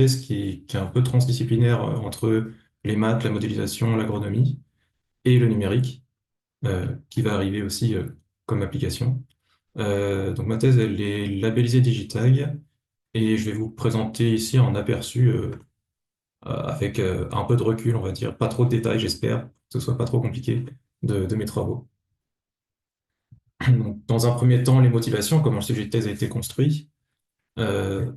thèse qui est un peu transdisciplinaire entre les maths, la modélisation, l'agronomie et le numérique, qui va arriver aussi comme application. Donc ma thèse, elle est labellisée Digitag et je vais vous présenter ici un aperçu avec un peu de recul, on va dire, pas trop de détails, j'espère, que ce soit pas trop compliqué de mes travaux. Donc, dans un premier temps, les motivations, comment le sujet de thèse a été construit. Euh,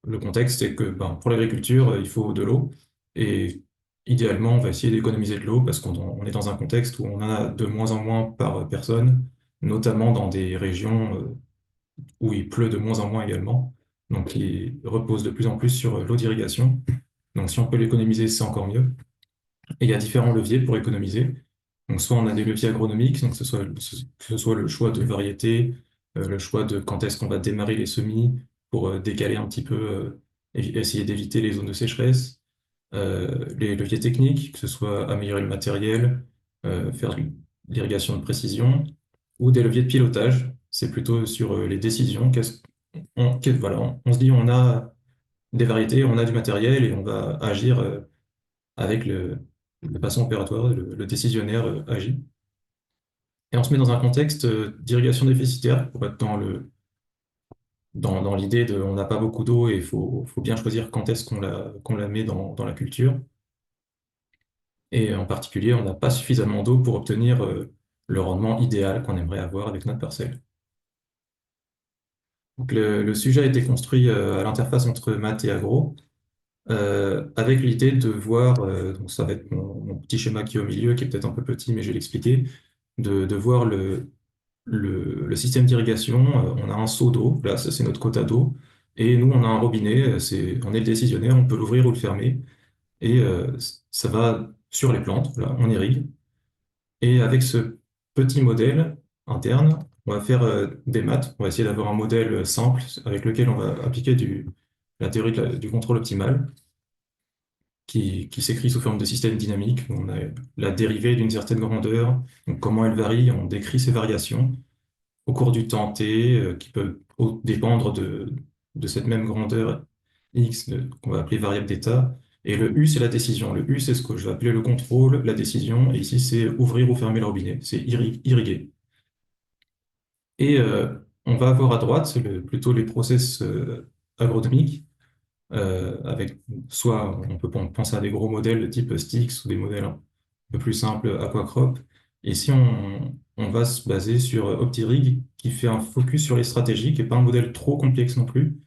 le contexte, c'est que pour l'agriculture, il faut de l'eau. Et idéalement, on va essayer d'économiser de l'eau parce qu'on est dans un contexte où on en a de moins en moins par personne, notamment dans des régions où il pleut de moins en moins également. Donc, qui repose de plus en plus sur l'eau d'irrigation. Donc, si on peut l'économiser, c'est encore mieux. Et il y a différents leviers pour économiser. Donc, soit on a des leviers agronomiques, donc que ce soit le choix de variété, le choix de quand est-ce qu'on va démarrer les semis pour décaler un petit peu et essayer d'éviter les zones de sécheresse. Les leviers techniques, que ce soit améliorer le matériel, faire de l'irrigation de précision, ou des leviers de pilotage. C'est plutôt sur les décisions. Voilà, on se dit on a des variétés, on a du matériel et on va agir avec de façon opératoire, le décisionnaire agit. Et on se met dans un contexte d'irrigation déficitaire pour être dans l'idée de on n'a pas beaucoup d'eau et il faut bien choisir quand est-ce qu'on la met dans la culture. Et en particulier, on n'a pas suffisamment d'eau pour obtenir le rendement idéal qu'on aimerait avoir avec notre parcelle. Donc le sujet a été construit à l'interface entre maths et agro, avec l'idée de voir, donc ça va être mon petit schéma qui est au milieu, qui est peut-être un peu petit, mais je vais l'expliquer, de voir le système d'irrigation. On a un seau d'eau, là, ça c'est notre quota d'eau, et nous on a un robinet, on est le décisionnaire, on peut l'ouvrir ou le fermer, et ça va sur les plantes, là, on irrigue. Et avec ce petit modèle interne, on va faire des maths, on va essayer d'avoir un modèle simple avec lequel on va appliquer la théorie du contrôle optimal, qui s'écrit sous forme de système dynamique. On a la dérivée d'une certaine grandeur, donc comment elle varie, on décrit ses variations au cours du temps t, qui peut dépendre de cette même grandeur x, qu'on va appeler variable d'état. Et le U, c'est la décision. Le U, c'est ce que je vais appeler le contrôle, la décision. Et ici, c'est ouvrir ou fermer le robinet. C'est irriguer. Et on va avoir à droite, plutôt les process agronomiques, avec soit on peut penser à des gros modèles de type Stix ou des modèles un peu plus simples, Aquacrop. Et si on va se baser sur Optirig, qui fait un focus sur les stratégies, qui n'est pas un modèle trop complexe non plus,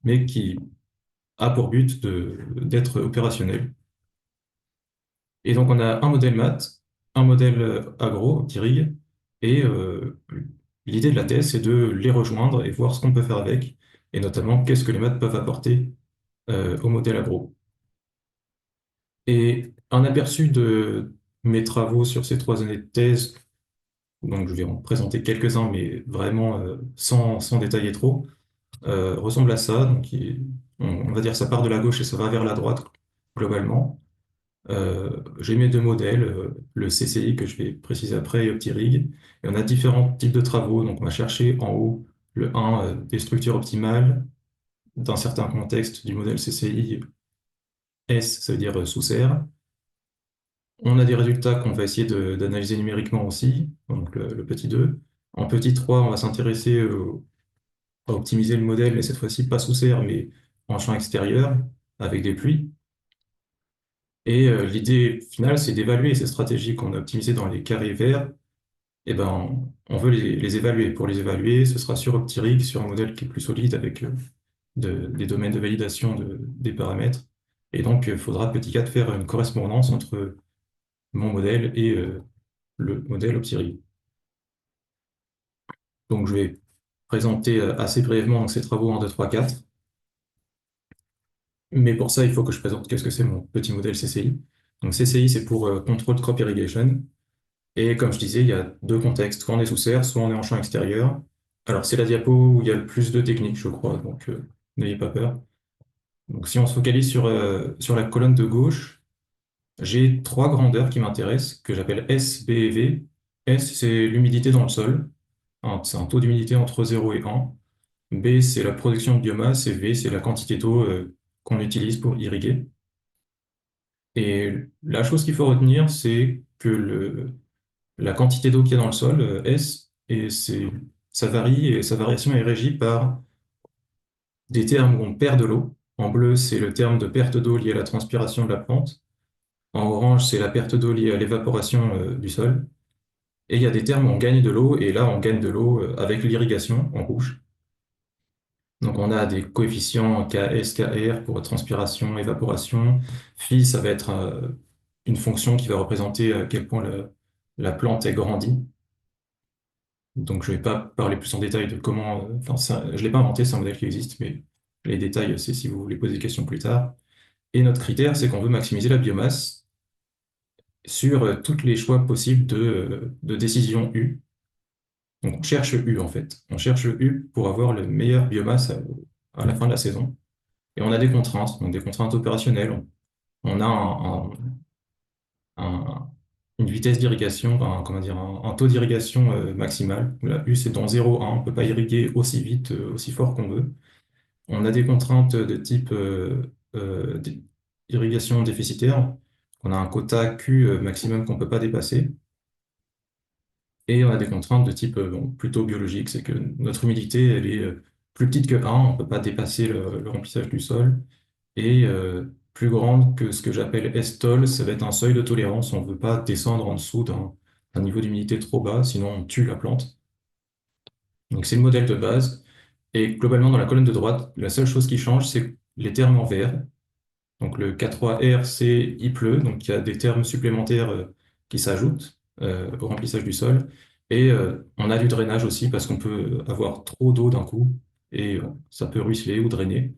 mais qui a pour but d'être opérationnel. Et donc on a un modèle maths, un modèle agro, Optirig, et l'idée de la thèse, c'est de les rejoindre et voir ce qu'on peut faire avec, et notamment qu'est-ce que les maths peuvent apporter au modèle agro. Et un aperçu de mes travaux sur ces 3 années de thèse, donc je vais en présenter quelques-uns, mais vraiment sans détailler trop, ressemble à ça. Donc on va dire ça part de la gauche et ça va vers la droite globalement. J'ai mes deux modèles, le CCI que je vais préciser après et OptiRig. Et on a différents types de travaux. Donc on va chercher en haut le 1 des structures optimales d'un certain contexte du modèle CCI. S, ça veut dire sous serre. On a des résultats qu'on va essayer d'analyser numériquement aussi, donc le petit 2. En petit 3, on va s'intéresser à optimiser le modèle, mais cette fois-ci pas sous serre, mais en champ extérieur, avec des pluies. Et l'idée finale, c'est d'évaluer ces stratégies qu'on a optimisées dans les carrés verts. Et ben, on veut les évaluer. Pour les évaluer, ce sera sur Optirig, sur un modèle qui est plus solide avec des domaines de validation des paramètres. Et donc, il faudra petit 4 faire une correspondance entre mon modèle et le modèle Optirig. Donc, je vais présenter assez brièvement donc, ces travaux en 2, 3, 4. Mais pour ça, il faut que je présente qu'est-ce que c'est mon petit modèle CCI. Donc, CCI, c'est pour Control Crop Irrigation. Et comme je disais, il y a deux contextes. Soit on est sous serre, soit on est en champ extérieur. Alors, c'est la diapo où il y a le plus de techniques, je crois, donc n'ayez pas peur. Donc, si on se focalise sur la colonne de gauche, j'ai 3 grandeurs qui m'intéressent, que j'appelle S, B et V. S, c'est l'humidité dans le sol. C'est un taux d'humidité entre 0 et 1. B, c'est la production de biomasse et V, c'est la quantité d'eau qu'on utilise pour irriguer. Et la chose qu'il faut retenir, c'est que la quantité d'eau qu'il y a dans le sol, S, ça varie et sa variation est régie par des termes où on perd de l'eau. En bleu, c'est le terme de perte d'eau liée à la transpiration de la plante. En orange, c'est la perte d'eau liée à l'évaporation du sol. Et il y a des termes où on gagne de l'eau, et là, on gagne de l'eau avec l'irrigation en rouge. Donc, on a des coefficients Ks, Kr pour transpiration, évaporation. Phi, ça va être une fonction qui va représenter à quel point la plante est grandie. Donc, je ne vais pas parler plus en détail de comment. Enfin, je ne l'ai pas inventé, c'est un modèle qui existe, mais les détails, c'est si vous voulez poser des questions plus tard. Et notre critère, c'est qu'on veut maximiser la biomasse sur tous les choix possibles de décision U. Donc, on cherche U en fait. On cherche U pour avoir le meilleur biomasse à la fin de la saison. Et on a des contraintes, donc des contraintes opérationnelles. On a un- une vitesse d'irrigation, comment dire, un taux d'irrigation maximal. La U, c'est dans 0,1. On ne peut pas irriguer aussi vite, aussi fort qu'on veut. On a des contraintes de type irrigation déficitaire. On a un quota Q maximum qu'on ne peut pas dépasser. Et on a des contraintes de type bon, plutôt biologique, c'est que notre humidité, elle est plus petite que 1, on ne peut pas dépasser le remplissage du sol, et plus grande que ce que j'appelle Estol, ça va être un seuil de tolérance, on ne veut pas descendre en dessous d'un niveau d'humidité trop bas, sinon on tue la plante. Donc c'est le modèle de base, et globalement dans la colonne de droite, la seule chose qui change, c'est les termes en vert. Donc le K3R, c'est il pleut, donc il y a des termes supplémentaires qui s'ajoutent au remplissage du sol. Et on a du drainage aussi parce qu'on peut avoir trop d'eau d'un coup et ça peut ruisseler ou drainer.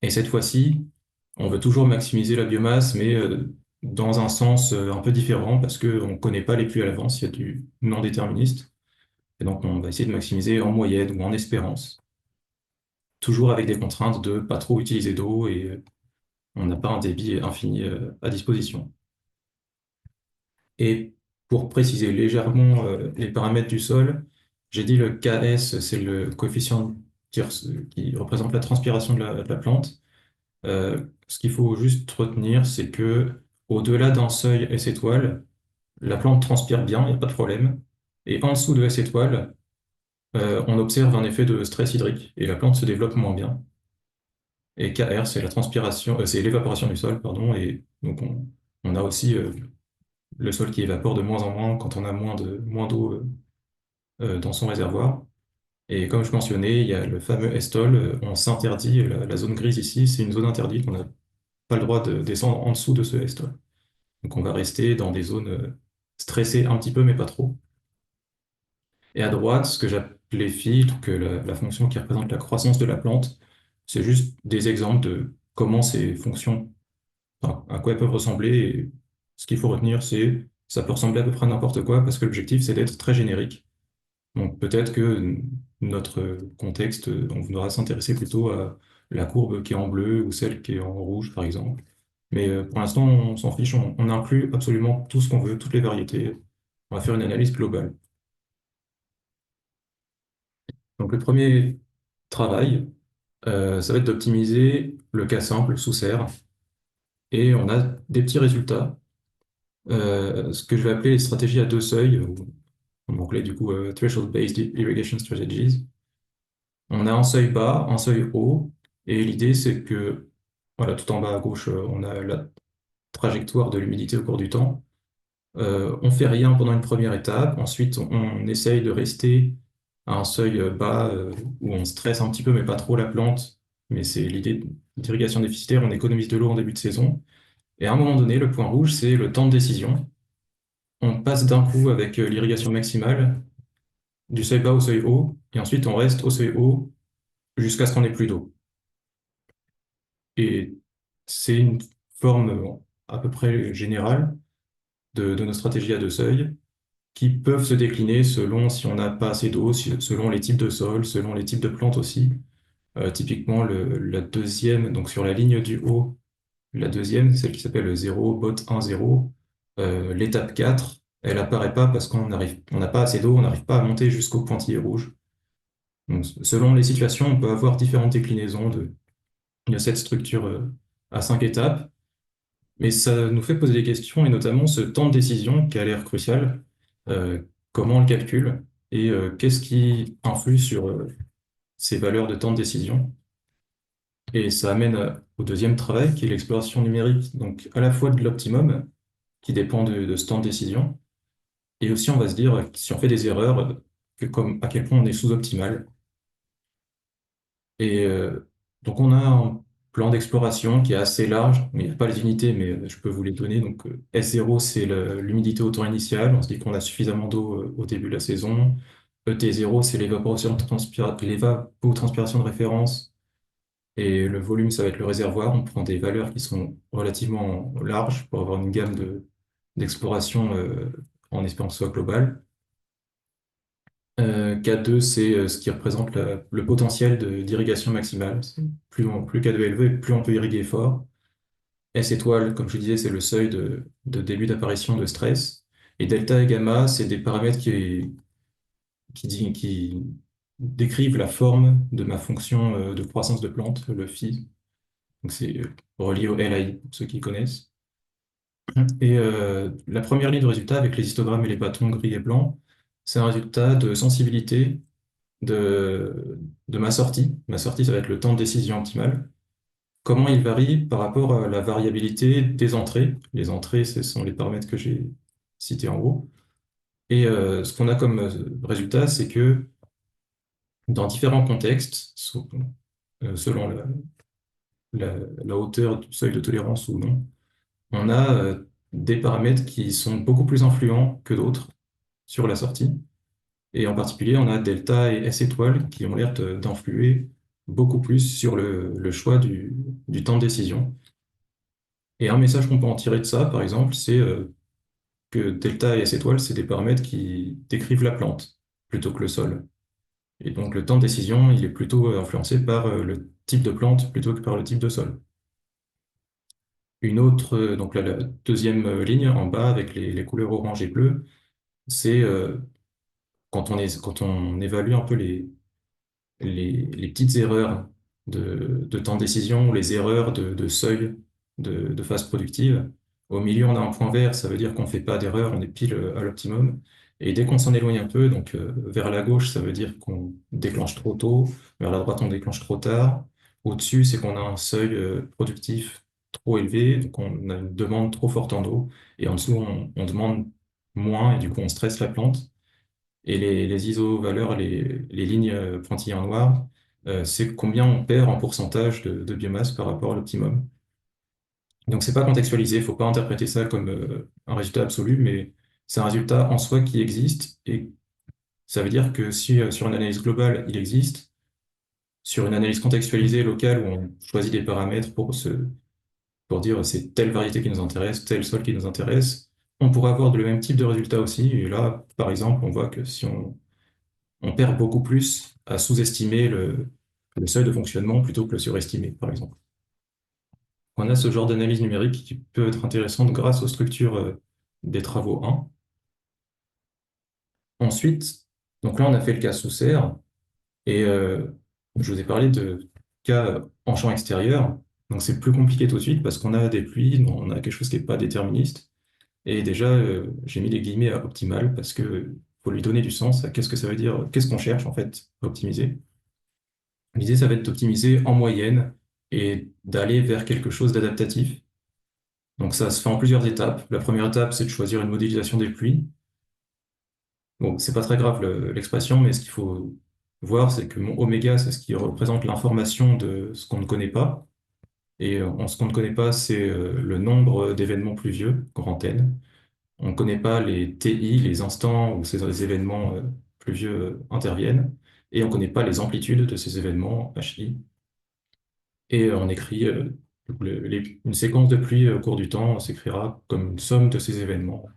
Et cette fois-ci, on veut toujours maximiser la biomasse, mais dans un sens un peu différent parce qu'on ne connaît pas les pluies à l'avance, il y a du non déterministe. Et donc on va essayer de maximiser en moyenne ou en espérance, toujours avec des contraintes de pas trop utiliser d'eau et on n'a pas un débit infini à disposition. Et pour préciser légèrement les paramètres du sol, j'ai dit le Ks, c'est le coefficient qui représente la transpiration de la plante. Ce qu'il faut juste retenir, c'est que au-delà d'un seuil S étoile, la plante transpire bien, il n'y a pas de problème. Et en dessous de S étoile, on observe un effet de stress hydrique et la plante se développe moins bien. Et Kr, c'est la transpiration, c'est l'évaporation du sol, pardon. Et donc on a aussi le sol qui évapore de moins en moins quand on a moins d'eau dans son réservoir. Et comme je mentionnais, il y a le fameux Estol, on s'interdit, la zone grise ici, c'est une zone interdite, on n'a pas le droit de descendre en dessous de ce Estol. Donc on va rester dans des zones stressées un petit peu, mais pas trop. Et à droite, ce que j'appelais filtre, que la fonction qui représente la croissance de la plante, c'est juste des exemples de comment ces fonctions, enfin, à quoi elles peuvent ressembler. Et ce qu'il faut retenir, c'est ça peut ressembler à peu près à n'importe quoi, parce que l'objectif, c'est d'être très générique. Donc peut-être que notre contexte, on voudra s'intéresser plutôt à la courbe qui est en bleu ou celle qui est en rouge, par exemple. Mais pour l'instant, on s'en fiche, on inclut absolument tout ce qu'on veut, toutes les variétés. On va faire une analyse globale. Donc le premier travail, ça va être d'optimiser le cas simple sous serre. Et on a des petits résultats, ce que je vais appeler les stratégies à deux seuils, ou en anglais du coup Threshold-Based Irrigation Strategies. On a un seuil bas, un seuil haut, et l'idée c'est que, voilà, tout en bas à gauche, on a la trajectoire de l'humidité au cours du temps. On fait rien pendant une première étape, ensuite on essaye de rester à un seuil bas où on stresse un petit peu, mais pas trop la plante. Mais c'est l'idée d'irrigation déficitaire, on économise de l'eau en début de saison. Et à un moment donné, le point rouge, c'est le temps de décision. On passe d'un coup avec l'irrigation maximale du seuil bas au seuil haut, et ensuite on reste au seuil haut jusqu'à ce qu'on ait plus d'eau. Et c'est une forme à peu près générale de nos stratégies à deux seuils qui peuvent se décliner selon si on n'a pas assez d'eau, selon les types de sols, selon les types de plantes aussi. Typiquement, la deuxième, donc sur la ligne du haut, la deuxième, celle qui s'appelle le 0, bot 1, 0, l'étape 4, elle apparaît pas parce on n'a pas assez d'eau, on n'arrive pas à monter jusqu'au pointillé rouge. Donc, selon les situations, on peut avoir différentes déclinaisons il y a cette structure à 5 étapes, mais ça nous fait poser des questions, et notamment ce temps de décision qui a l'air crucial. Euh, Comment on le calcule et qu'est-ce qui influe sur ces valeurs de temps de décision? Et ça amène au deuxième travail qui est l'exploration numérique, donc à la fois de l'optimum qui dépend de ce temps de décision, et aussi on va se dire si on fait des erreurs, à quel point on est sous-optimal. Et donc on a un plan d'exploration qui est assez large, mais il n'y a pas les unités, mais je peux vous les donner. Donc S0, c'est l'humidité au temps initial, on se dit qu'on a suffisamment d'eau au début de la saison. ET0, c'est l'évapotranspiration de référence, et le volume, ça va être le réservoir. On prend des valeurs qui sont relativement larges pour avoir une gamme d'exploration en espérant que ce soit global. K2, c'est ce qui représente le potentiel d'irrigation maximale. Plus K2 est élevé, plus on peut irriguer fort. S étoile, comme je disais, c'est le seuil de début d'apparition de stress. Et delta et gamma, c'est des paramètres qui décrivent la forme de ma fonction de croissance de plante, le phi. Donc c'est relié au LAI, pour ceux qui connaissent. Et la première ligne de résultat avec les histogrammes et les bâtons gris et blancs, c'est un résultat de sensibilité de ma sortie. Ma sortie, ça va être le temps de décision optimal. Comment il varie par rapport à la variabilité des entrées. Les entrées, ce sont les paramètres que j'ai cités en haut. Et ce qu'on a comme résultat, c'est que dans différents contextes, selon la hauteur du seuil de tolérance ou non, on a des paramètres qui sont beaucoup plus influents que d'autres sur la sortie. Et en particulier, on a delta et S étoile qui ont l'air d'influer beaucoup plus sur le choix du temps de décision. Et un message qu'on peut en tirer de ça, par exemple, c'est que delta et S étoile, c'est des paramètres qui décrivent la plante plutôt que le sol. Et donc le temps de décision, il est plutôt influencé par le type de plante plutôt que par le type de sol. Une autre, donc là, la deuxième ligne en bas avec les couleurs orange et bleu, c'est quand on évalue un peu les petites erreurs de temps de décision ou les erreurs de seuil de phase productive. Au milieu, on a un point vert, ça veut dire qu'on ne fait pas d'erreur, on est pile à l'optimum. Et dès qu'on s'en éloigne un peu, donc vers la gauche, ça veut dire qu'on déclenche trop tôt, vers la droite, on déclenche trop tard. Au-dessus, c'est qu'on a un seuil productif trop élevé, donc on a une demande trop forte en eau. Et en dessous, on demande moins, et du coup, on stresse la plante. Et les iso-valeurs, les lignes pointillées en noir, c'est combien on perd en pourcentage de biomasse par rapport à l'optimum. Donc, c'est pas contextualisé, il faut pas interpréter ça comme un résultat absolu, mais c'est un résultat en soi qui existe. Et ça veut dire que si sur une analyse globale, il existe, sur une analyse contextualisée locale où on choisit des paramètres pour dire c'est telle variété qui nous intéresse, tel sol qui nous intéresse, on pourra avoir le même type de résultat aussi. Et là, par exemple, on voit que si on perd beaucoup plus à sous-estimer le seuil de fonctionnement plutôt que le surestimer, par exemple. On a ce genre d'analyse numérique qui peut être intéressante grâce aux structures des travaux 1. Ensuite, donc là, on a fait le cas sous serre, et je vous ai parlé de cas en champ extérieur. Donc c'est plus compliqué tout de suite parce qu'on a des pluies, on a quelque chose qui n'est pas déterministe. Et déjà, j'ai mis les guillemets à optimal parce que faut lui donner du sens à qu'est-ce que ça veut dire, qu'est-ce qu'on cherche en fait à optimiser. L'idée, ça va être d'optimiser en moyenne et d'aller vers quelque chose d'adaptatif. Donc ça se fait en plusieurs étapes. La première étape, c'est de choisir une modélisation des pluies. Bon, c'est pas très grave l'expression, mais ce qu'il faut voir, c'est que mon oméga, c'est ce qui représente l'information de ce qu'on ne connaît pas. Et ce qu'on ne connaît pas, c'est le nombre d'événements pluvieux, grand N. On ne connaît pas les TI, les instants où ces événements pluvieux interviennent. Et on ne connaît pas les amplitudes de ces événements, HI. Et on écrit une séquence de pluie au cours du temps s'écrira comme une somme de ces événements,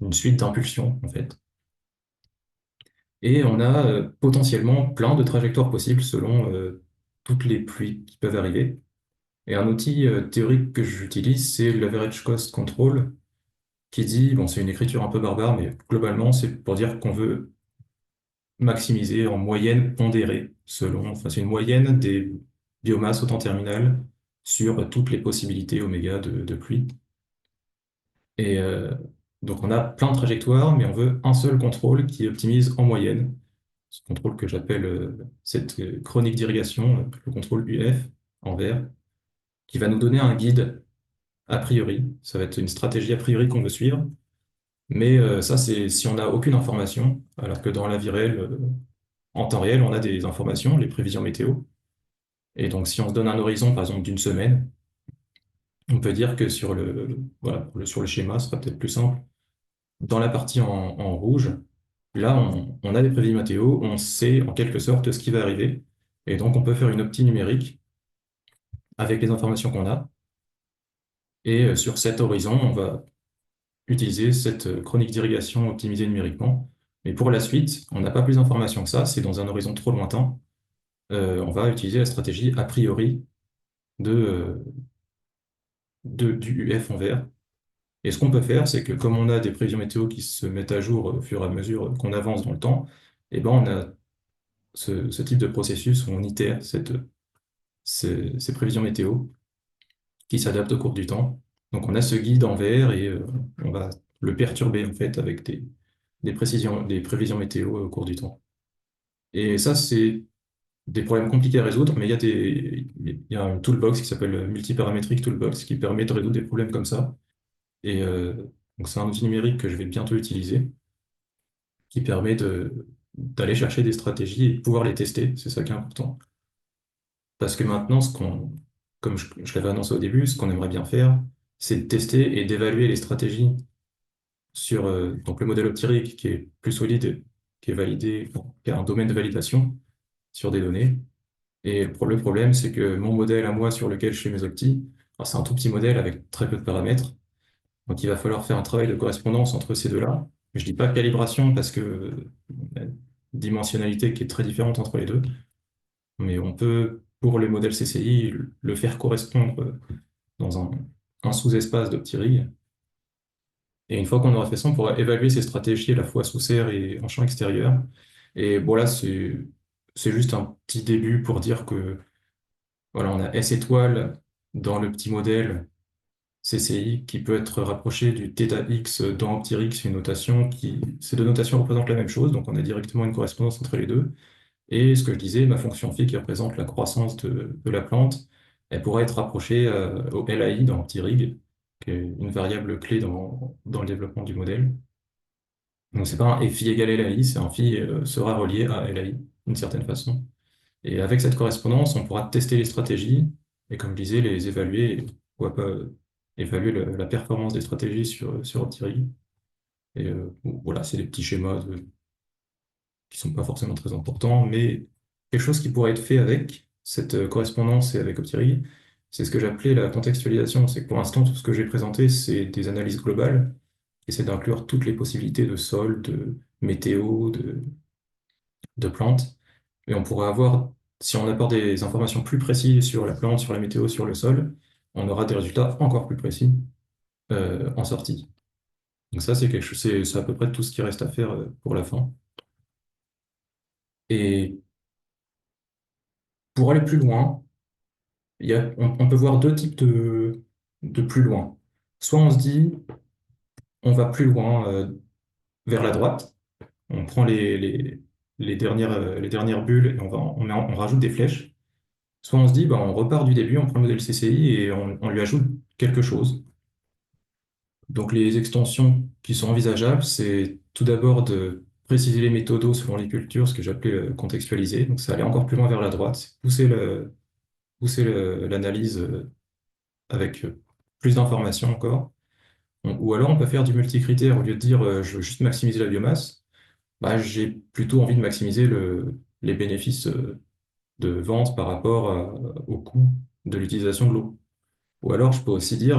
une suite d'impulsions en fait. Et on a potentiellement plein de trajectoires possibles selon toutes les pluies qui peuvent arriver. Et un outil théorique que j'utilise, c'est l'Average Cost Control, qui dit, bon, c'est une écriture un peu barbare, mais globalement, c'est pour dire qu'on veut maximisé en moyenne pondérée, enfin, c'est une moyenne des biomasses au temps terminal sur toutes les possibilités oméga de pluie. Et donc on a plein de trajectoires, mais on veut un seul contrôle qui optimise en moyenne. Ce contrôle que j'appelle cette chronique d'irrigation, le contrôle UF en vert, qui va nous donner un guide a priori. Ça va être une stratégie a priori qu'on veut suivre. Mais ça, c'est si on n'a aucune information, alors que dans la vie réelle, en temps réel, on a des informations, les prévisions météo. Et donc, si on se donne un horizon, par exemple, d'une semaine, on peut dire que voilà, sur le schéma, ce sera peut-être plus simple. Dans la partie en rouge, là, on a des prévisions météo, on sait en quelque sorte ce qui va arriver. Et donc, on peut faire une optie numérique avec les informations qu'on a. Et sur cet horizon, on va utiliser cette chronique d'irrigation optimisée numériquement. Mais pour la suite, on n'a pas plus d'informations que ça, c'est dans un horizon trop lointain. On va utiliser la stratégie a priori de, du UF en vert. Et ce qu'on peut faire, c'est que comme on a des prévisions météo qui se mettent à jour au fur et à mesure qu'on avance dans le temps, eh ben on a ce type de processus où on itère ces prévisions météo qui s'adaptent au cours du temps. Donc on a ce guide en vert et on va le perturber en fait avec des prévisions météo au cours du temps. Et ça, c'est des problèmes compliqués à résoudre, mais il y a une toolbox qui s'appelle Multiparametric Toolbox qui permet de résoudre des problèmes comme ça. Et donc c'est un outil numérique que je vais bientôt utiliser, qui permet d'aller chercher des stratégies et de pouvoir les tester. C'est ça qui est important. Parce que maintenant, comme je l'avais annoncé au début, ce qu'on aimerait bien faire, c'est de tester et d'évaluer les stratégies sur donc le modèle optérique qui est plus solide, qui est validé, bon, qui a un domaine de validation sur des données. Et le problème, c'est que mon modèle à moi sur lequel je fais mes optis, alors, c'est un tout petit modèle avec très peu de paramètres. Donc il va falloir faire un travail de correspondance entre ces deux-là. Je dis pas calibration parce que y a une dimensionnalité qui est très différente entre les deux, mais on peut, pour les modèles CCI, le faire correspondre dans un sous-espace d'OptiRig. Et une fois qu'on aura fait ça, on pourra évaluer ces stratégies à la fois sous serre et en champ extérieur. Et bon là, c'est juste un petit début pour dire que voilà, on a S étoile dans le petit modèle CCI qui peut être rapproché du θ x dans OptiRix, ces deux notations représentent la même chose, donc on a directement une correspondance entre les deux. Et ce que je disais, ma fonction phi qui représente la croissance de la plante, elle pourrait être rapprochée au LAI dans OptiRig, qui est une variable clé dans le développement du modèle. Donc c'est pas un phi égale LAI, c'est un phi sera relié à LAI d'une certaine façon. Et avec cette correspondance, on pourra tester les stratégies et, comme je disais, les évaluer, et pourquoi pas évaluer la performance des stratégies sur Optirig. Et bon, voilà, c'est des petits schémas qui sont pas forcément très importants, mais quelque chose qui pourrait être fait avec cette correspondance et avec Optirig, c'est ce que j'appelais la contextualisation. C'est que pour l'instant, tout ce que j'ai présenté, c'est des analyses globales, qui essaient d'inclure toutes les possibilités de sol, de météo, de plantes. Et on pourrait avoir, si on apporte des informations plus précises sur la plante, sur la météo, sur le sol, on aura des résultats encore plus précis en sortie. Donc ça, c'est quelque chose, c'est à peu près tout ce qui reste à faire pour la fin. Et pour aller plus loin, on peut voir deux types de plus loin. Soit on se dit, on va plus loin vers la droite, on prend les dernières bulles et on rajoute des flèches. Soit on se dit, bah, on repart du début, on prend le modèle CCI et on lui ajoute quelque chose. Donc les extensions qui sont envisageables, c'est tout d'abord de préciser les méthodos selon les cultures, ce que j'appelais contextualiser. Donc ça allait encore plus loin vers la droite, c'est pousser l'analyse avec plus d'informations encore. Ou alors on peut faire du multicritère, au lieu de dire je veux juste maximiser la biomasse, bah, j'ai plutôt envie de maximiser les bénéfices de vente par rapport au coût de l'utilisation de l'eau. Ou alors je peux aussi dire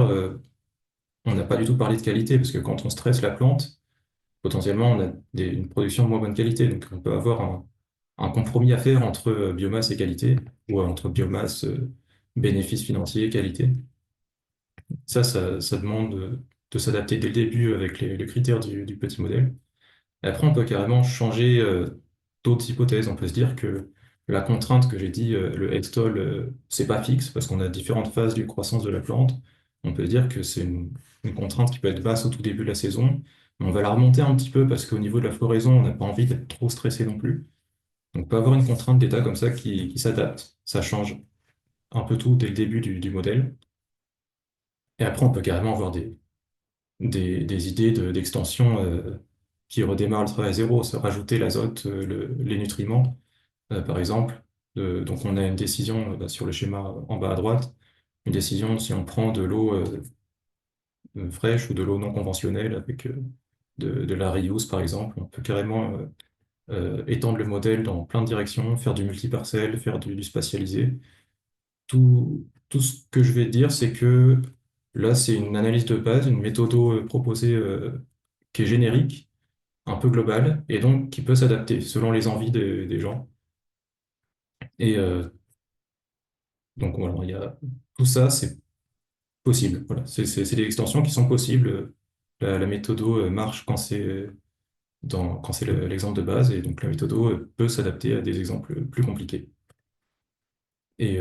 on n'a pas du tout parlé de qualité, parce que quand on stresse la plante, potentiellement, on a une production de moins bonne qualité. Donc, on peut avoir un compromis à faire entre biomasse et qualité, ou entre biomasse, bénéfice financier et qualité. Ça demande de s'adapter dès le début avec les critères du petit modèle. Et après, on peut carrément changer. d'autres hypothèses. On peut se dire que la contrainte que j'ai dit, le head stall, c'est pas fixe parce qu'on a différentes phases de croissance de la plante. On peut dire que c'est une contrainte qui peut être basse au tout début de la saison. On va la remonter un petit peu parce qu'au niveau de la floraison, on n'a pas envie d'être trop stressé non plus. Donc, on peut avoir une contrainte d'état comme ça qui s'adapte. Ça change un peu tout dès le début du modèle. Et après, on peut carrément avoir des idées d'extension qui redémarrent le travail à zéro, se rajouter l'azote, les nutriments, par exemple. Donc, on a une décision bah, sur le schéma en bas à droite, une décision si on prend de l'eau fraîche ou de l'eau non conventionnelle avec de la reuse, par exemple. On peut carrément étendre le modèle dans plein de directions, faire du multiparcelle, faire du spatialisé. Tout ce que je vais dire, c'est que là, c'est une analyse de base, une méthode proposée qui est générique, un peu globale, et donc qui peut s'adapter selon les envies des gens. Et donc voilà, il y a tout ça, c'est possible. Voilà, c'est des extensions qui sont possibles. La méthode marche quand quand c'est l'exemple de base, et donc la méthode peut s'adapter à des exemples plus compliqués. Et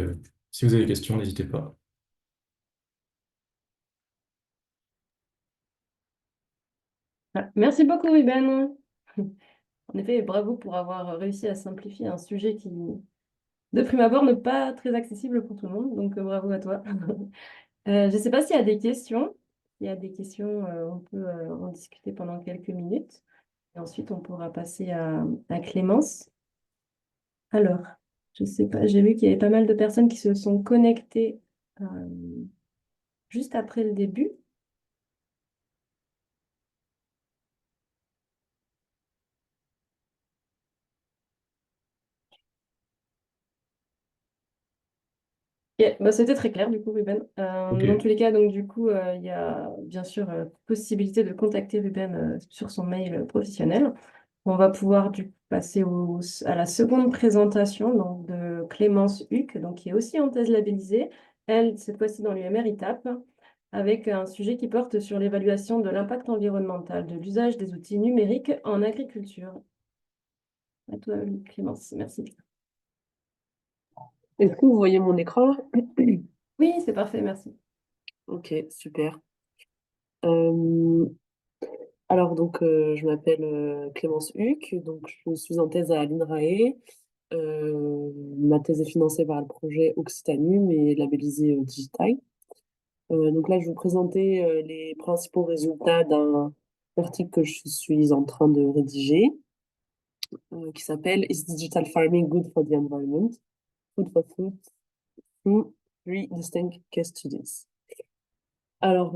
si vous avez des questions, n'hésitez pas. Ah, merci beaucoup, Ruben. En effet, bravo pour avoir réussi à simplifier un sujet qui, de prime abord, n'est pas très accessible pour tout le monde. Donc, bravo à toi. Je ne sais pas s'il y a des questions. S'il y a des questions, on peut en discuter pendant quelques minutes. Et ensuite, on pourra passer à Clémence. Alors, je ne sais pas, j'ai vu qu'il y avait pas mal de personnes qui se sont connectées euh, juste après le début. Ok, bah, c'était très clair du coup, Ruben. Dans Ok. tous les cas, donc du coup, il y a bien sûr possibilité de contacter Ruben sur son mail professionnel. On va pouvoir du coup passer à la seconde présentation donc, de Clémence Huc, donc, qui est aussi en thèse labellisée. Elle, cette fois-ci dans l'UMR ITAP, avec un sujet qui porte sur l'évaluation de l'impact environnemental de l'usage des outils numériques en agriculture. À toi, Clémence, merci. Est-ce que vous voyez mon écran? Oui, c'est parfait, merci. Ok, super. Euh, alors, donc, je m'appelle Clémence Huc, donc je suis en thèse à l'INRAE. Ma thèse est financée par le projet Occitanium et labellisée Digital. Donc là, je vais vous présenter les principaux résultats d'un article que je suis en train de rédiger, qui s'appelle Is Digital Farming Good for the Environment? Food for Food through three distinct case studies. Alors,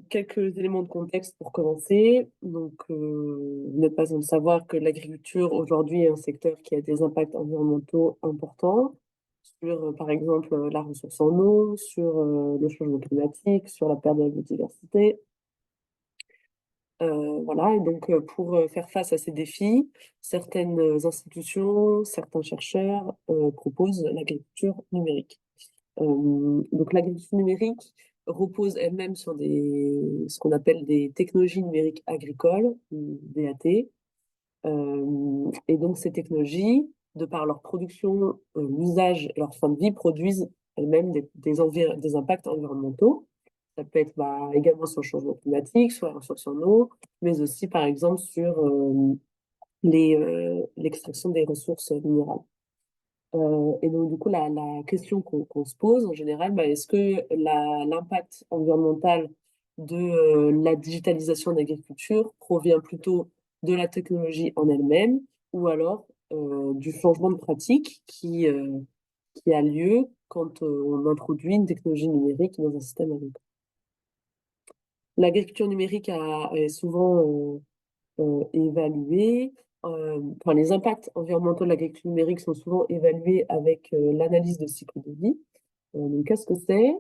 quelques éléments de contexte pour commencer. Donc, vous n'êtes pas sans savoir que l'agriculture aujourd'hui est un secteur qui a des impacts environnementaux importants sur, par exemple, la ressource en eau, sur le changement climatique, sur la perte de la biodiversité. Voilà, et donc pour faire face à ces défis, certaines institutions, certains chercheurs proposent l'agriculture numérique. Donc l'agriculture numérique repose elle-même sur ce qu'on appelle des technologies numériques agricoles, ou DAT. Et donc ces technologies, de par leur production, l'usage et leur fin de vie, produisent elles-mêmes des impacts environnementaux. Ça peut être également sur le changement climatique, sur la ressource en eau, mais aussi par exemple sur l'extraction des ressources minérales. Et donc, du coup, la question qu'on se pose en général, est-ce que l'impact environnemental de la digitalisation de l'agriculture provient plutôt de la technologie en elle-même ou alors du changement de pratique qui a lieu quand on introduit une technologie numérique dans un système agricole? L'agriculture numérique est souvent évaluée. Enfin, les impacts environnementaux de l'agriculture numérique sont souvent évalués avec l'analyse de cycle de vie. Donc, qu'est-ce que c'est?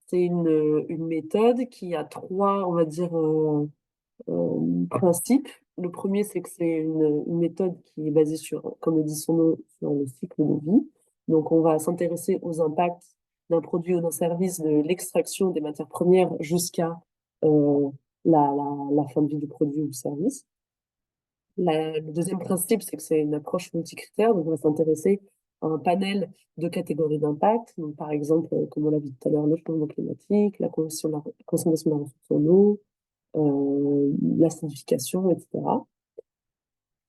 C'est une méthode qui a trois, on va dire, principes. Le premier, c'est que c'est une méthode qui est basée sur, comme le dit son nom, sur le cycle de vie. Donc, on va s'intéresser aux impacts d'un produit ou d'un service, de l'extraction des matières premières jusqu'à euh, la fin de vie du produit ou du service. Le deuxième principe, c'est que c'est une approche multicritère, donc on va s'intéresser à un panel de catégories d'impact, donc par exemple, comme on l'a vu tout à l'heure, le changement climatique, la consommation de la ressource en eau, l'acidification, etc.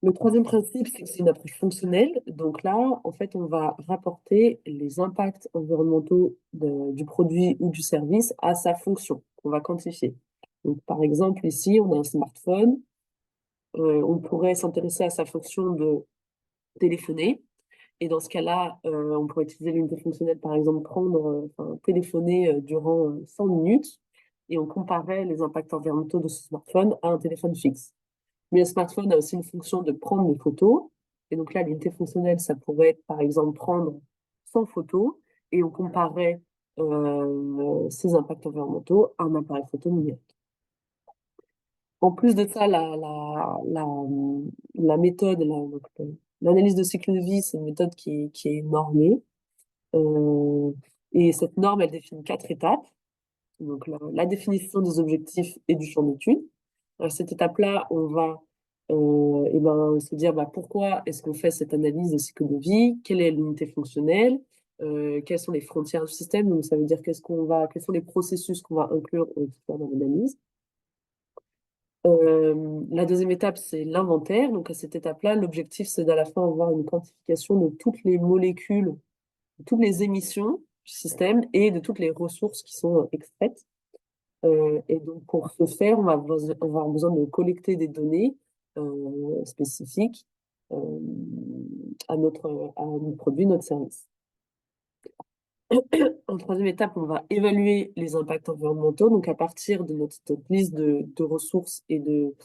Le troisième principe, c'est que c'est une approche fonctionnelle. Donc là, en fait, on va rapporter les impacts environnementaux du produit ou du service à sa fonction, qu'on va quantifier. Donc, par exemple, ici, on a un smartphone. On pourrait s'intéresser à sa fonction de téléphoner. Et dans ce cas-là, on pourrait utiliser l'unité fonctionnelle, par exemple, téléphoner durant 100 minutes. Et on comparait les impacts environnementaux de ce smartphone à un téléphone fixe. Mais le smartphone a aussi une fonction de prendre des photos. Et donc là, l'unité fonctionnelle, ça pourrait être, par exemple, prendre 100 photos et on comparait ces impacts environnementaux à un appareil photo numérique. En plus de ça, la méthode, l'analyse de cycle de vie, c'est une méthode qui est normée. Et cette norme, elle définit 4 étapes. Donc la définition des objectifs et du champ d'étude. À cette étape-là, on va se dire pourquoi est-ce qu'on fait cette analyse de cycle de vie, quelle est l'unité fonctionnelle, quelles sont les frontières du système, donc ça veut dire quels sont les processus qu'on va inclure dans l'analyse. La deuxième étape, c'est l'inventaire. Donc à cette étape-là, l'objectif, c'est d'à la fin avoir une quantification de toutes les molécules, de toutes les émissions du système et de toutes les ressources qui sont extraites. Et donc, pour ce faire, on va avoir besoin de collecter des données spécifiques à notre produit, notre service. En troisième étape, on va évaluer les impacts environnementaux. Donc, à partir de notre liste de ressources et de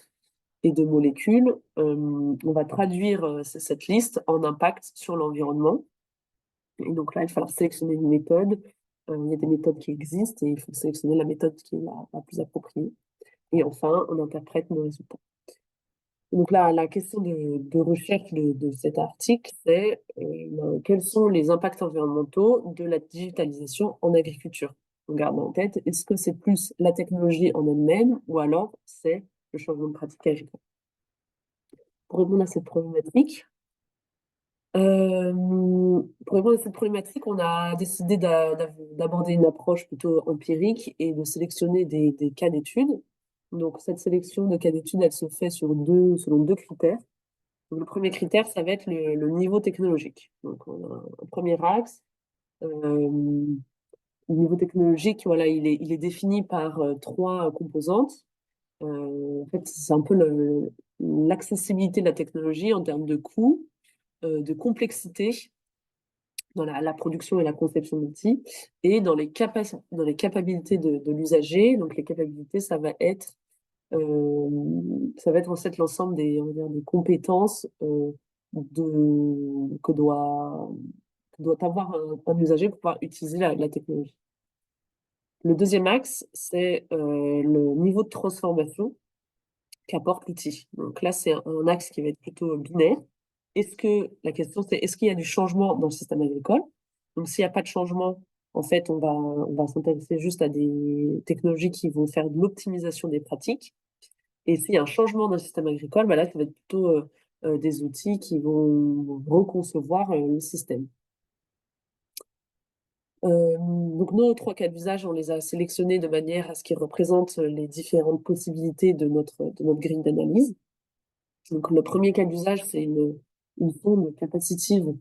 molécules, on va traduire cette liste en impact sur l'environnement. Et donc là, il va falloir sélectionner une méthode. Il y a des méthodes qui existent et il faut sélectionner la méthode qui est la plus appropriée. Et enfin, on interprète nos résultats. Donc là, la question de recherche de cet article, c'est quels sont les impacts environnementaux de la digitalisation en agriculture? On garde en tête, est-ce que c'est plus la technologie en elle-même ou alors c'est le changement de pratique agricole? Pour répondre à cette problématique, on a décidé d'aborder une approche plutôt empirique et de sélectionner des cas d'études. Donc, cette sélection de cas d'études, elle se fait selon deux critères. Donc, le premier critère, ça va être le niveau technologique. Donc, on a un premier axe. Le niveau technologique, voilà, il est défini par trois composantes. En fait, c'est un peu l'accessibilité de la technologie en termes de coût, de complexité dans la production et la conception d'outils, et dans les capacités de l'usager. Donc, les capacités, ça va être en fait l'ensemble on va dire, des compétences que doit avoir un usager pour pouvoir utiliser la technologie. Le deuxième axe, c'est le niveau de transformation qu'apporte l'outil. Donc là, c'est un axe qui va être plutôt binaire. La question, c'est est-ce qu'il y a du changement dans le système agricole? Donc, s'il n'y a pas de changement, en fait, on va s'intéresser juste à des technologies qui vont faire de l'optimisation des pratiques. Et s'il y a un changement dans le système agricole, là, ça va être plutôt des outils qui vont reconcevoir le système. Donc, nos trois cas d'usage, on les a sélectionnés de manière à ce qu'ils représentent les différentes possibilités de notre grille d'analyse. Donc, le premier cas d'usage, c'est une sonde capacitive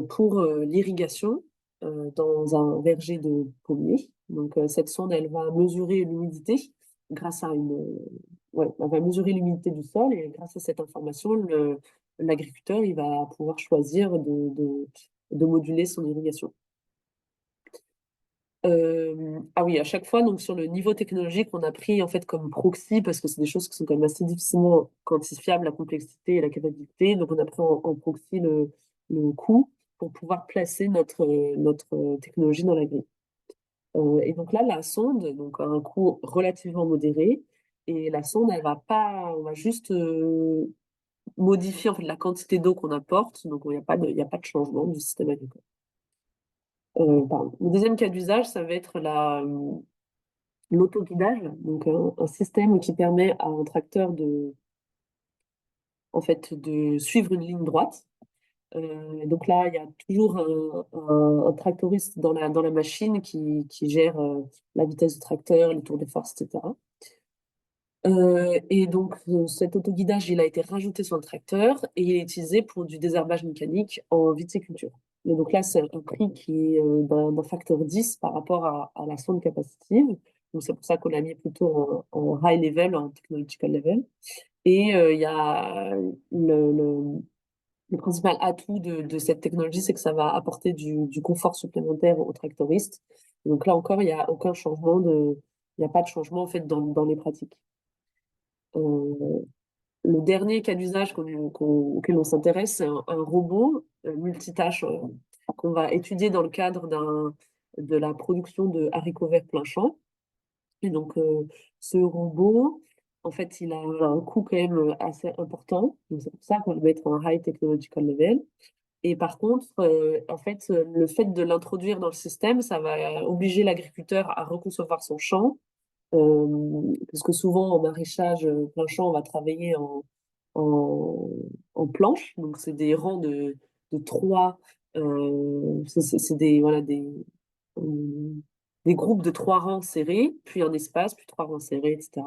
pour l'irrigation dans un verger de pommiers. Donc, cette sonde, elle va mesurer l'humidité grâce à elle va mesurer l'humidité du sol et grâce à cette information, l'agriculteur, il va pouvoir choisir de moduler son irrigation. Ah oui, à chaque fois, donc sur le niveau technologique, on a pris en fait comme proxy, parce que c'est des choses qui sont quand même assez difficilement quantifiables, la complexité et la capacité. Donc on a pris en proxy le coût pour pouvoir placer notre technologie dans la grille. Et donc là, la sonde, donc a un coût relativement modéré, et la sonde, on va juste modifier en fait la quantité d'eau qu'on apporte, donc il n'y a pas de changement du système agricole. Le deuxième cas d'usage, ça va être l'autoguidage, donc un système qui permet à un tracteur en fait, de suivre une ligne droite. Donc là, il y a toujours un tractoriste dans la machine qui gère la vitesse du tracteur, les tours de force, etc. Et donc, cet autoguidage, il a été rajouté sur le tracteur et il est utilisé pour du désherbage mécanique en viticulture. Et donc là, c'est un prix qui est d'un facteur 10 par rapport à la sonde capacitive. Donc, c'est pour ça qu'on l'a mis plutôt en high level, en technological level. Et il y a le principal atout de cette technologie, c'est que ça va apporter du confort supplémentaire aux tractoristes. Et donc là encore, il n'y a aucun changement il n'y a pas de changement en fait dans les pratiques. Le dernier cas d'usage auquel on s'intéresse, c'est un robot multitâche qu'on va étudier dans le cadre de la production de haricots verts plein champ. Et donc, ce robot, en fait, il a un coût quand même assez important. Donc, c'est pour ça qu'on le met en high technological level. Et par contre, en fait, le fait de l'introduire dans le système, ça va obliger l'agriculteur à reconcevoir son champ, parce que souvent en maraîchage plein champ, on va travailler en, en planche. Donc, c'est des rangs de trois, c'est voilà, des groupes de trois rangs serrés, puis un espace, puis trois rangs serrés, etc.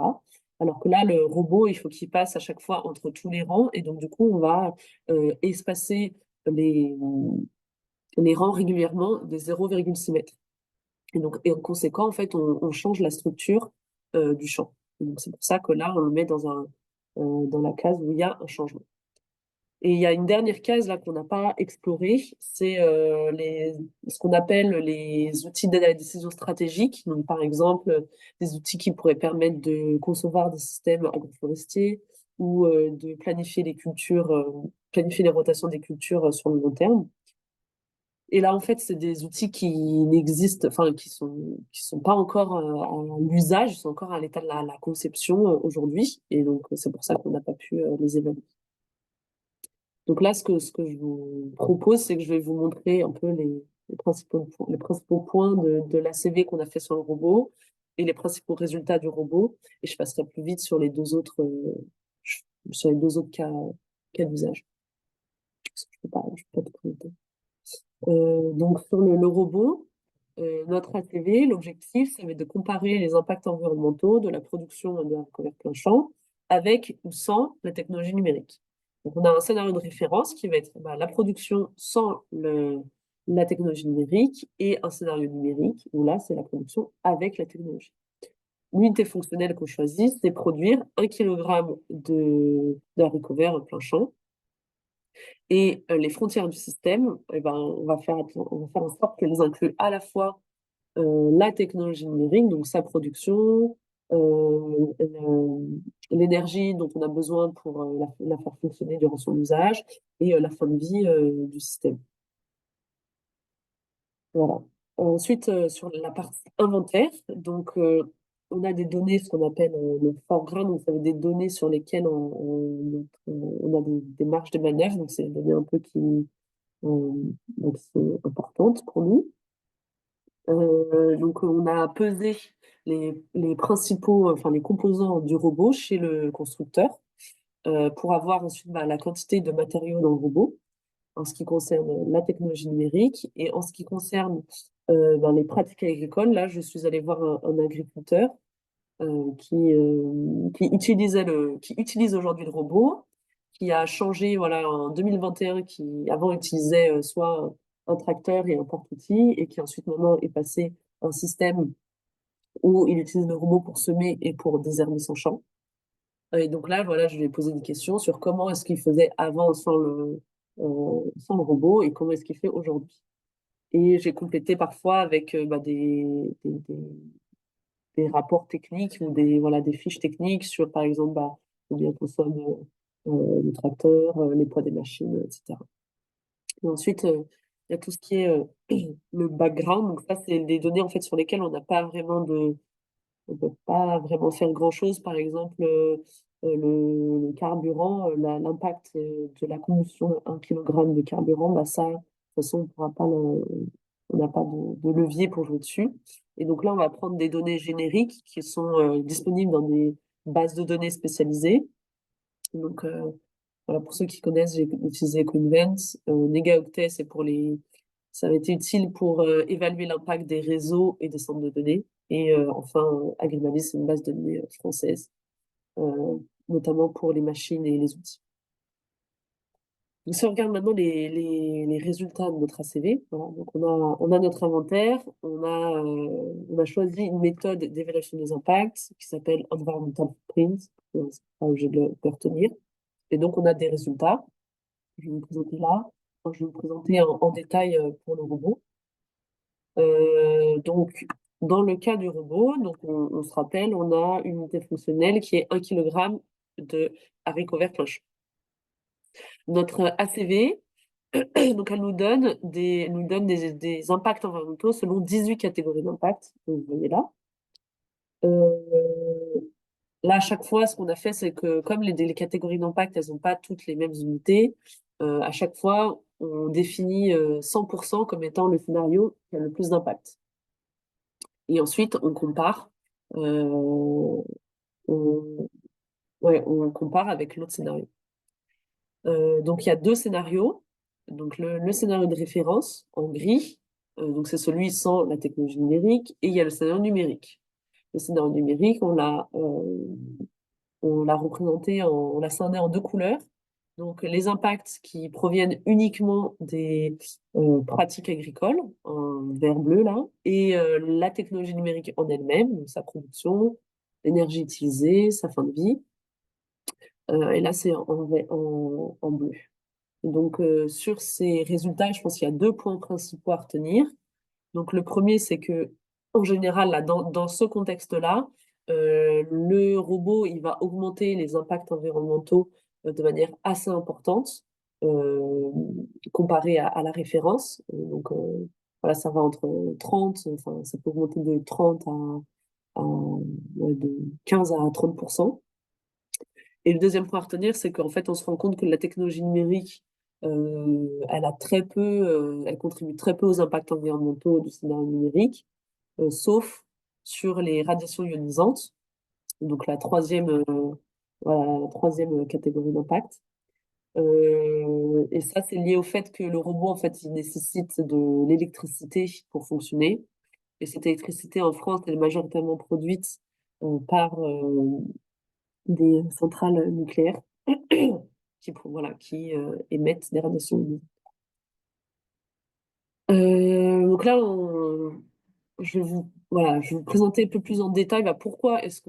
Alors que là, le robot, il faut qu'il passe à chaque fois entre tous les rangs. Et donc, du coup, on va espacer les, les rangs régulièrement de 0,6 mètres. Et donc, et en conséquent, en fait, on change la structure du champ. Et donc, c'est pour ça que là, on le met dans la case où il y a un changement. Et il y a une dernière case là qu'on n'a pas explorée, c'est ce qu'on appelle les outils d'aide à la décision stratégique. Donc, par exemple, des outils qui pourraient permettre de concevoir des systèmes agroforestiers ou de planifier les cultures, planifier les rotations des cultures sur le long terme. Et là, en fait, c'est des outils qui n'existent, enfin, qui sont pas encore à l'usage, ils sont encore à l'état de la conception aujourd'hui. Et donc, c'est pour ça qu'on n'a pas pu les évaluer. Donc là, ce que je vous propose, c'est que je vais vous montrer un peu les principaux points de l'ACV qu'on a fait sur le robot et les principaux résultats du robot. Et je passerai plus vite sur les deux autres, cas d'usage. Parce que je peux pas tout présenter. Donc sur le robot, notre ACV, l'objectif, ça va être de comparer les impacts environnementaux de la production de haricots verts plein champ avec ou sans la technologie numérique. Donc on a un scénario de référence qui va être la production sans la technologie numérique et un scénario numérique où là, c'est la production avec la technologie. L'unité fonctionnelle qu'on choisit, c'est produire 1 kg de haricots verts plein champ. Et les frontières du système, on va faire en sorte qu'elles incluent à la fois la technologie numérique, donc sa production, l'énergie dont on a besoin pour la faire fonctionner durant son usage, et la fin de vie du système. Voilà. Ensuite, sur la partie inventaire, donc on a des données, ce qu'on appelle le foreground, donc ça veut dire des données sur lesquelles on a des marges de manœuvre, donc c'est des données un peu qui sont importantes pour nous. Donc on a pesé les principaux, enfin les composants du robot chez le constructeur pour avoir ensuite la quantité de matériaux dans le robot en ce qui concerne la technologie numérique et en ce qui concerne les pratiques agricoles. Là, je suis allée voir un agriculteur qui utilise aujourd'hui le robot, qui a changé voilà, en 2021, qui avant utilisait soit un tracteur et un porte-outils, et qui ensuite maintenant est passé à un système où il utilise le robot pour semer et pour désherber son champ. Et donc là, voilà, je lui ai posé des questions sur comment est-ce qu'il faisait avant sans le robot et comment est-ce qu'il fait aujourd'hui. Et j'ai complété parfois avec des rapports techniques ou des fiches techniques sur, par exemple, combien consomme le tracteur, les poids des machines, etc. Et ensuite, il y a tout ce qui est le background. Donc ça, c'est des données en fait sur lesquelles on peut pas vraiment faire grand-chose. Par exemple, le carburant, l'impact de la combustion de 1 kg de carburant, ça, de toute façon, on n'a pas de levier pour jouer dessus. Et donc là, on va prendre des données génériques qui sont disponibles dans des bases de données spécialisées. Donc, Voilà, pour ceux qui connaissent, j'ai utilisé Coinvent. Negaoctet, ça avait été utile pour évaluer l'impact des réseaux et des centres de données. Et enfin, Agrimalis, c'est une base de données française, notamment pour les machines et les outils. Donc, si on regarde maintenant les résultats de notre ACV, voilà, donc on a notre inventaire, on a choisi une méthode d'évaluation des impacts qui s'appelle Environmental Footprint, c'est pas obligé de le retenir. Et donc, on a des résultats. Je vais vous présenter là. Je vais vous présenter en détail pour le robot. Donc, dans le cas du robot, donc on se rappelle, on a une unité fonctionnelle qui est 1 kg de haricots verts cloches. Notre ACV, donc elle nous donne des impacts environnementaux selon 18 catégories d'impact. Vous voyez là. Là, à chaque fois, ce qu'on a fait, c'est que comme les catégories d'impact, elles n'ont pas toutes les mêmes unités, à chaque fois, on définit 100% comme étant le scénario qui a le plus d'impact. Et ensuite, on compare, on, on compare avec l'autre scénario. Donc, il y a deux scénarios. Donc, le scénario de référence en gris, donc c'est celui sans la technologie numérique, et il y a le scénario numérique. Le scénario numérique, on l'a représenté, on l'a scindé en deux couleurs. Donc, les impacts qui proviennent uniquement des pratiques agricoles, en vert bleu là, et la technologie numérique en elle-même, donc sa production, l'énergie utilisée, sa fin de vie. Et là, c'est en bleu. Et donc, sur ces résultats, je pense qu'il y a deux points principaux à retenir. Donc, le premier, c'est que, en général, là, dans ce contexte-là, le robot, il va augmenter les impacts environnementaux de manière assez importante comparé à la référence. Donc, voilà, ça va entre 30, enfin, ça peut augmenter de 30 de 15 à 30%. Et le deuxième point à retenir, c'est qu'en fait, on se rend compte que la technologie numérique, elle contribue très peu aux impacts environnementaux du scénario numérique, sauf sur les radiations ionisantes, donc voilà, la troisième catégorie d'impact. Et ça, c'est lié au fait que le robot, en fait, il nécessite de l'électricité pour fonctionner. Et cette électricité, en France, elle est majoritairement produite par des centrales nucléaires qui émettent des radiations ionisantes. Donc là, je vais vous présenter un peu plus en détail pourquoi est-ce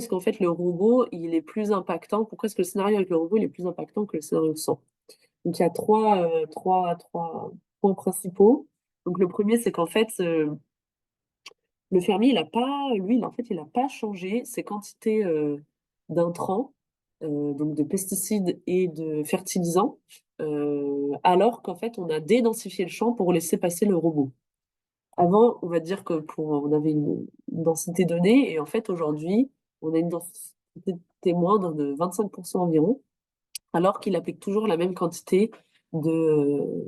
qu'en fait le robot il est plus impactant, pourquoi est-ce que le scénario avec le robot il est plus impactant que le scénario sans. Donc il y a trois points principaux. Donc le premier, c'est qu'en fait le fermier, il a pas changé ses quantités d'intrants, donc de pesticides et de fertilisants, alors qu'en fait, on a dédensifié le champ pour laisser passer le robot. Avant, on va dire que on avait une densité donnée, et en fait, aujourd'hui, on a une densité moindre de 25% environ, alors qu'il applique toujours la même quantité de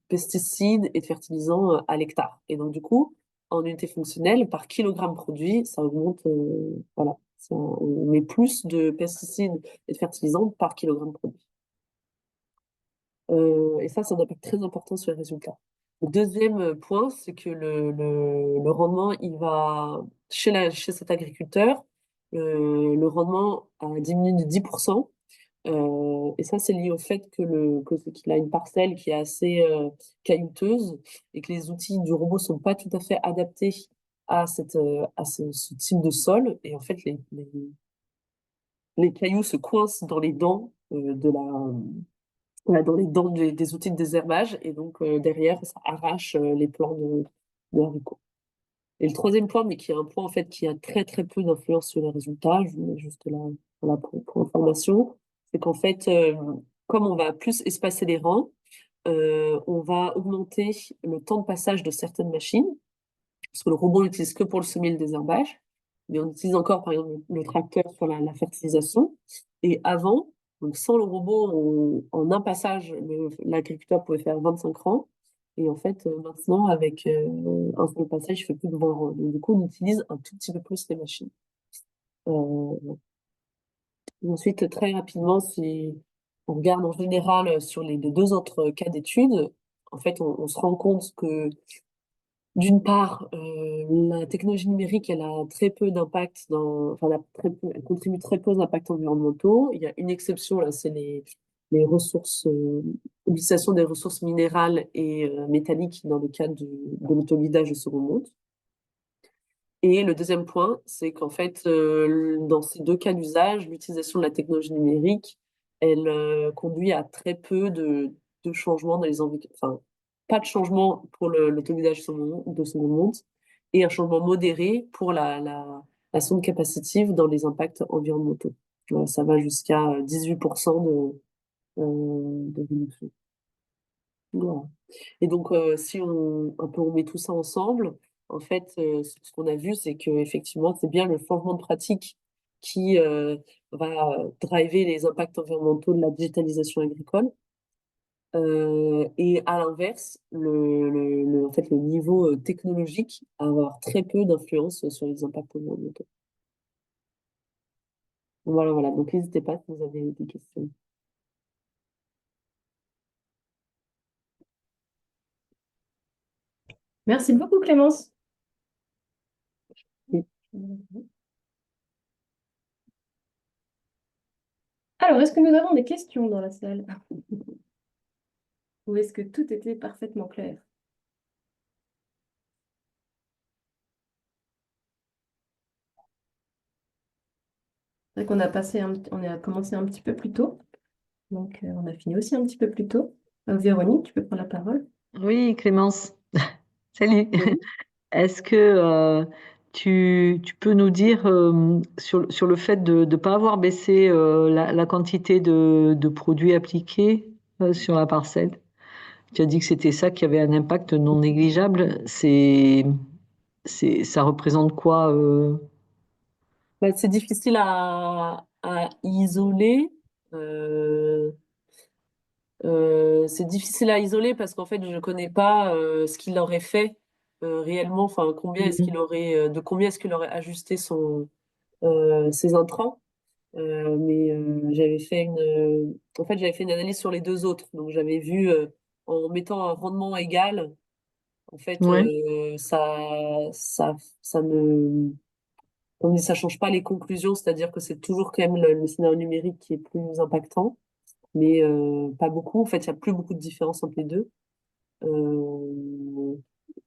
pesticides et de fertilisants à l'hectare. Et donc, du coup, en unité fonctionnelle, par kilogramme produit, ça augmente, voilà, on met plus de pesticides et de fertilisants par kilogramme produit. Et ça, c'est un impact très important sur les résultats. Le deuxième point, c'est que le rendement, il va, chez cet agriculteur, le rendement a diminué de 10%. Et ça, c'est lié au fait qu'il a une parcelle qui est assez caillouteuse et que les outils du robot sont pas tout à fait adaptés à ce type de sol. Et en fait, les cailloux se coincent dans les dents dans les dents des outils de désherbage. Et donc, derrière, ça arrache les plants de haricots. Et le troisième point, mais qui est un point en fait qui a très très peu d'influence sur les résultats, je vous mets juste là, voilà, pour information, c'est qu'en fait, comme on va plus espacer les rangs, on va augmenter le temps de passage de certaines machines, parce que le robot n'utilise que pour le semer et le désherbage, mais on utilise encore par exemple le tracteur sur la fertilisation. Et avant, donc sans le robot, en un passage, l'agriculteur pouvait faire 25 rangs. Et en fait, maintenant, avec un seul passage, je fais plus de 20 rangs. Donc, du coup, on utilise un tout petit peu plus les machines. Ensuite, très rapidement, on regarde en général sur les deux autres cas d'études, en fait, on se rend compte que d'une part, la technologie numérique, elle a très peu d'impact enfin, elle contribue très peu aux impacts environnementaux. Il y a une exception là, c'est les ressources, l'utilisation des ressources minérales et métalliques dans le cadre de l'autoguidage de seconde monde. Et le deuxième point, c'est qu'en fait, dans ces deux cas d'usage, l'utilisation de la technologie numérique, elle conduit à très peu de changements dans les environnements. Enfin, pas de changement pour l'autoguidage de seconde monde et un changement modéré pour la sonde capacitive dans les impacts environnementaux. Ça va jusqu'à 18% de réduction. Voilà. Et donc, si on met tout ça ensemble, en fait, ce qu'on a vu, c'est que effectivement, c'est bien le changement de pratique qui va driver les impacts environnementaux de la digitalisation agricole. Et à l'inverse, en fait, le niveau technologique va avoir très peu d'influence sur les impacts environnementaux. Voilà, voilà. Donc, n'hésitez pas si vous avez des questions. Merci beaucoup, Clémence. Oui. Alors, est-ce que nous avons des questions dans la salle? Ou est-ce que tout était parfaitement clair? C'est vrai qu'on a on a commencé un petit peu plus tôt, donc on a fini aussi un petit peu plus tôt. Véronique, tu peux prendre la parole. Oui, Clémence, salut. Oui. Est-ce que tu peux nous dire sur le fait de ne pas avoir baissé la quantité de produits appliqués sur la parcelle? Tu as dit que c'était ça qui avait un impact non négligeable. Ça représente quoi Bah, c'est difficile à isoler. Euh, c'est difficile à isoler parce qu'en fait, je ne connais pas ce qu'il aurait fait réellement. Enfin, de combien est-ce qu'il aurait ajusté ses intrants. Mais j'avais fait une analyse sur les deux autres. Donc, j'avais vu en mettant un rendement égal, en fait, Ouais. ça ne comme dit, ça change pas les conclusions, c'est-à-dire que c'est toujours quand même le scénario numérique qui est plus impactant, mais pas beaucoup. En fait, il n'y a plus beaucoup de différence entre les deux. Euh,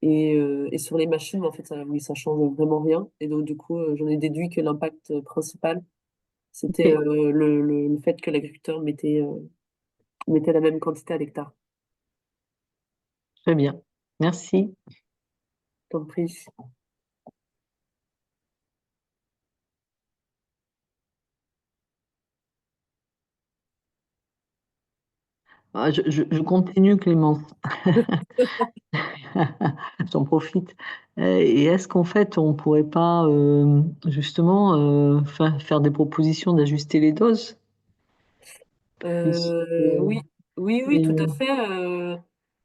et sur les machines, en fait, oui, ça change vraiment rien. Et donc, du coup, j'en ai déduit que l'impact principal, c'était Ok, le fait que l'agriculteur mettait la même quantité à l'hectare. très bien. Merci. T'en prie. Je continue, Clémence. J'en profite. Et est-ce qu'en fait, on pourrait pas justement faire des propositions d'ajuster les doses? Puisque, Oui, oui, oui, tout à et- fait.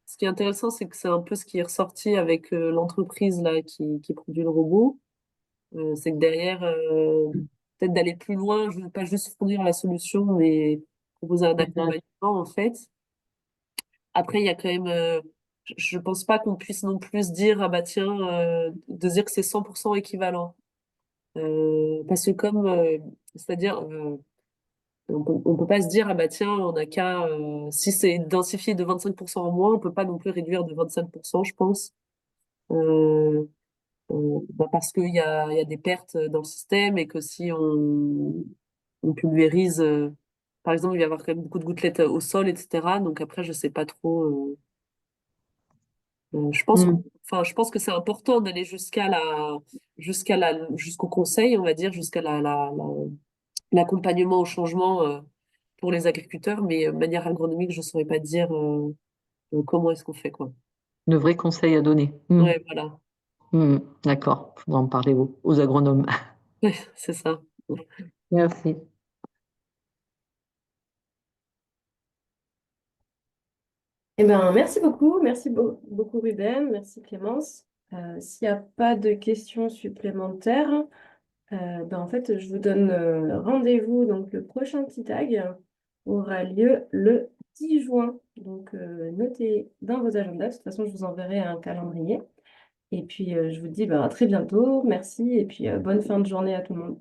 Ce qui est intéressant, c'est que c'est un peu ce qui est ressorti avec l'entreprise là qui produit le robot. C'est que derrière, peut-être d'aller plus loin, je veux pas juste fournir la solution, mais proposer un accompagnement en fait. Après, il y a quand même, je pense pas qu'on puisse non plus se dire, ah bah tiens, de dire que c'est 100% équivalent. Parce que c'est-à-dire, on peut pas se dire, ah bah tiens, on a qu'à, si c'est densifié de 25% en moins, on peut pas non plus réduire de 25%, je pense. Euh, bah parce il y a des pertes dans le système et que si on pulvérise, par exemple, il va y avoir quand même beaucoup de gouttelettes au sol, etc. Donc après, je sais pas trop. Hmm. Je pense que c'est important d'aller jusqu'au conseil, on va dire, jusqu'à l'accompagnement au changement pour les agriculteurs, mais de manière agronomique, je ne saurais pas dire comment est-ce qu'on fait, quoi. De vrais conseils à donner. Hmm. Ouais, voilà. Hmm. D'accord, il faudra en parler aux agronomes. Ouais, c'est ça. Merci. Eh ben, merci beaucoup, beaucoup Ruben, merci Clémence. S'il n'y a pas de questions supplémentaires, ben, en fait, je vous donne rendez-vous donc le prochain petit tag. aura lieu le 10 juin. Donc, notez dans vos agendas. De toute façon, je vous enverrai un calendrier. Et puis, je vous dis à très bientôt. Merci et puis bonne fin de journée à tout le monde.